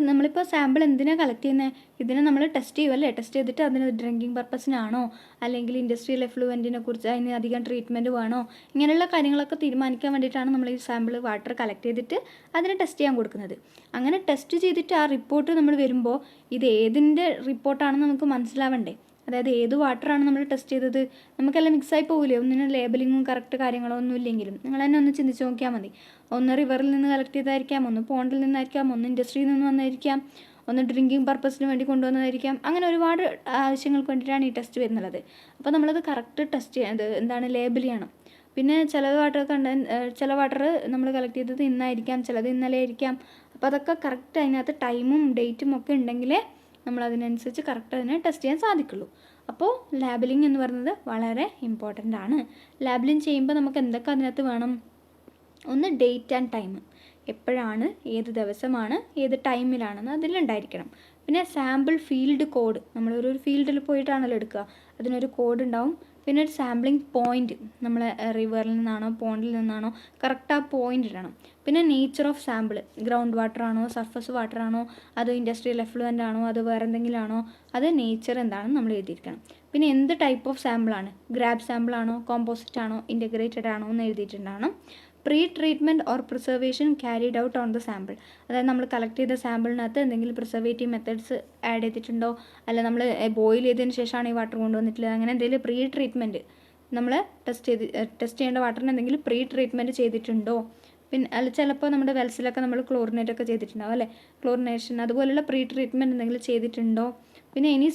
നമ്മളിപ്പോൾ സാമ്പിൾ എന്തിനാണ് കളക്ട് ചെയ്യുന്നത്, ഇതിനെ നമ്മൾ ടെസ്റ്റ് ചെയ്യുമല്ലേ. ടെസ്റ്റ് ചെയ്തിട്ട് അതിന് ഡ്രിങ്കിങ് പർപ്പസിനാണോ അല്ലെങ്കിൽ ഇൻഡസ്ട്രിയൽ എഫ്ലുവൻറ്റിനെ കുറിച്ച് അതിന് അധികം ട്രീറ്റ്മെൻറ്റ് വേണോ, ഇങ്ങനെയുള്ള കാര്യങ്ങളൊക്കെ തീരുമാനിക്കാൻ വേണ്ടിയിട്ടാണ് നമ്മൾ ഈ സാമ്പിൾ വാട്ടർ കളക്ട് ചെയ്തിട്ട് അതിനെ ടെസ്റ്റ് ചെയ്യാൻ കൊടുക്കുന്നത്. അങ്ങനെ ടെസ്റ്റ് ചെയ്തിട്ട് ആ റിപ്പോർട്ട് നമ്മൾ വരുമ്പോൾ ഇത് ഏതിൻ്റെ റിപ്പോർട്ടാണെന്ന് നമുക്ക് മനസ്സിലാവണ്ടേ. അതായത് ഏത് വാട്ടറാണ് നമ്മൾ ടെസ്റ്റ് ചെയ്തത്, നമുക്കെല്ലാം മിക്സായി പോകില്ലേ, ഒന്നിനും ലേബലിങ്ങും കറക്റ്റ് കാര്യങ്ങളോ ഒന്നും ഇല്ലെങ്കിലും. നിങ്ങൾ തന്നെ ഒന്ന് ചിന്തിച്ച് നോക്കിയാൽ മതി. ഒന്ന് റിവറിൽ നിന്ന് കളക്ട് ചെയ്തായിരിക്കാം, ഒന്ന് പോണ്ടിൽ നിന്നായിരിക്കാം, ഒന്ന് ഇൻഡസ്ട്രിയിൽ നിന്ന് വന്നായിരിക്കാം, ഒന്ന് ഡ്രിങ്കിങ് പർപ്പസിന് വേണ്ടി കൊണ്ടുവന്നതായിരിക്കാം. അങ്ങനെ ഒരുപാട് ആവശ്യങ്ങൾക്ക് വേണ്ടിയിട്ടാണ് ഈ ടെസ്റ്റ് വരുന്നത്. അപ്പോൾ നമ്മളത് കറക്റ്റ് ടെസ്റ്റ് ചെയ്യുന്നത് എന്താണ്, ലേബൽ ചെയ്യണം. പിന്നെ ചില വാട്ടർ നമ്മൾ കളക്ട് ചെയ്തത് ഇന്നായിരിക്കാം, ചിലത് ഇന്നലെ ആയിരിക്കാം. അപ്പോൾ അതൊക്കെ കറക്റ്റ് അതിനകത്ത് ടൈമും ഡേറ്റും ഒക്കെ ഉണ്ടെങ്കിലേ നമ്മൾ അതിനനുസരിച്ച് കറക്റ്റ് അതിനെ ടെസ്റ്റ് ചെയ്യാൻ സാധിക്കുള്ളൂ. അപ്പോൾ ലാബലിംഗ് എന്ന് പറയുന്നത് വളരെ ഇമ്പോർട്ടൻ്റ് ആണ്. ലാബലിംഗ് ചെയ്യുമ്പോൾ നമുക്ക് എന്തൊക്കെ അതിനകത്ത് വേണം? ഒന്ന് ഡേറ്റ് ആൻഡ് ടൈം, എപ്പോഴാണ്, ഏത് ദിവസമാണ്, ഏത് ടൈമിലാണെന്ന് അതിലുണ്ടായിരിക്കണം. പിന്നെ സാമ്പിൾ ഫീൽഡ് കോഡ്, നമ്മളൊരു ഫീൽഡിൽ പോയിട്ടാണല്ലോ എടുക്കുക, അതിനൊരു കോഡ് ഉണ്ടാവും. പിന്നെ ഒരു സാമ്പിളിംഗ് പോയിൻറ്റ്, നമ്മൾ റിവറിൽ നിന്നാണോ പോണ്ടിൽ നിന്നാണോ കറക്റ്റ് ആ പോയിൻ്റ് ഇടണം. പിന്നെ nature of sample, ground water ആണോ, സർഫസ് വാട്ടർ ആണോ, അതോ ഇൻഡസ്ട്രിയൽ എഫ്ലുവൻ്റ് ആണോ, അത് വേറെ എന്തെങ്കിലും ആണോ, അത് നേച്ചർ എന്താണെന്ന് നമ്മൾ എഴുതിയിരിക്കണം. പിന്നെ എന്ത് ടൈപ്പ് ഓഫ് സാമ്പിളാണ്, ഗ്രാബ് സാമ്പിൾ ആണോ, കോമ്പോസിറ്റ് ആണോ, ഇൻറ്റഗ്രേറ്റഡ് ആണോ എന്ന് എഴുതിയിട്ടുണ്ടാവണം. Pre treatment or preservation carried out on the sample, അതായത് നമ്മൾ കളക്ട് ചെയ്ത സാമ്പിളിനകത്ത് എന്തെങ്കിലും പ്രിസർവേറ്റീവ് മെത്തേഡ്സ് ആഡ് ചെയ്തിട്ടുണ്ടോ, അല്ല നമ്മൾ ബോയിൽ ചെയ്തതിന് ശേഷമാണ് ഈ വാട്ടർ കൊണ്ടുവന്നിട്ടുള്ളത്, അങ്ങനെ എന്തെങ്കിലും പ്രീ ട്രീറ്റ്മെൻറ്റ് നമ്മൾ ടെസ്റ്റ് ചെയ്യേണ്ട വാട്ടറിന് എന്തെങ്കിലും പ്രീ ട്രീറ്റ്മെൻറ്റ് ചെയ്തിട്ടുണ്ടോ. പിന്നെ അല്ല ചിലപ്പോൾ നമ്മുടെ വെൽസിലൊക്കെ നമ്മൾ ക്ലോറിനേറ്റ് ഒക്കെ ചെയ്തിട്ടുണ്ടാവും അല്ലേ, ക്ലോറിനേഷൻ അതുപോലുള്ള പ്രീ ട്രീറ്റ്മെൻറ്റ് എന്തെങ്കിലും ചെയ്തിട്ടുണ്ടോ. പിന്നെ ഇനി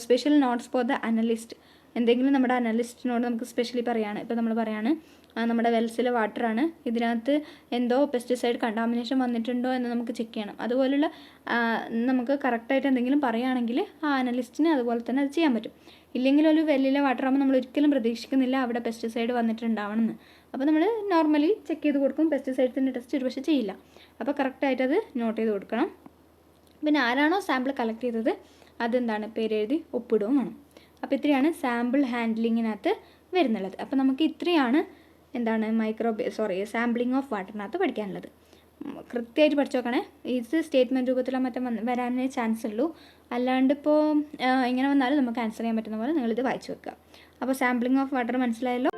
special notes for the analyst, എന്തെങ്കിലും നമ്മുടെ അനലിസ്റ്റിനോട് നമുക്ക് സ്പെഷ്യലി പറയുകയാണ്, ഇപ്പോൾ നമ്മൾ പറയുകയാണ് നമ്മുടെ വെൽസിലെ വാട്ടറാണ്, ഇതിനകത്ത് എന്തോ പെസ്റ്റിസൈഡ് കണ്ടാമിനേഷൻ വന്നിട്ടുണ്ടോ എന്ന് നമുക്ക് ചെക്ക് ചെയ്യണം. അതുപോലുള്ള നമുക്ക് കറക്റ്റായിട്ട് എന്തെങ്കിലും പറയുകയാണെങ്കിൽ ആ അനലിസ്റ്റിന് അതുപോലെ തന്നെ അത് ചെയ്യാൻ പറ്റും. ഇല്ലെങ്കിൽ ഒരു വെല്ലിലെ വാട്ടർ ആകുമ്പോൾ നമ്മൾ ഒരിക്കലും പ്രതീക്ഷിക്കുന്നില്ല അവിടെ പെസ്റ്റിസൈഡ് വന്നിട്ടുണ്ടാവണമെന്ന്. അപ്പോൾ നമ്മൾ നോർമലി ചെക്ക് ചെയ്ത് കൊടുക്കും, പെസ്റ്റിസൈഡ്സിൻ്റെ ടെസ്റ്റ് ഒരു പക്ഷേ ചെയ്യില്ല. അപ്പോൾ കറക്റ്റായിട്ട് അത് നോട്ട് ചെയ്ത് കൊടുക്കണം. പിന്നെ ആരാണോ സാമ്പിൾ കളക്ട് ചെയ്തത് അതെന്താണ് പേരെഴുതി ഒപ്പിടുകയും വേണം. അപ്പോൾ ഇത്രയാണ് സാമ്പിൾ ഹാൻഡ്ലിങ്ങിനകത്ത് വരുന്നുള്ളത്. അപ്പോൾ നമുക്ക് ഇത്രയാണ് എന്താണ് സാമ്പിളിംഗ് ഓഫ് വാട്ടറിനകത്ത് പഠിക്കാനുള്ളത്. കൃത്യമായിട്ട് പഠിച്ചു നോക്കണേ. ഇത് സ്റ്റേറ്റ്മെൻറ്റ് രൂപത്തിലോ മറ്റോ വരാനേ ചാൻസ് ഉള്ളൂ. അല്ലാണ്ട് ഇപ്പോൾ ഇങ്ങനെ വന്നാലും നമുക്ക് ആൻസർ ചെയ്യാൻ പറ്റുന്ന പോലെ നിങ്ങളിത് വായിച്ചു വെക്കുക. അപ്പോൾ സാമ്പിളിംഗ് ഓഫ് വാട്ടർ മനസ്സിലായല്ലോ.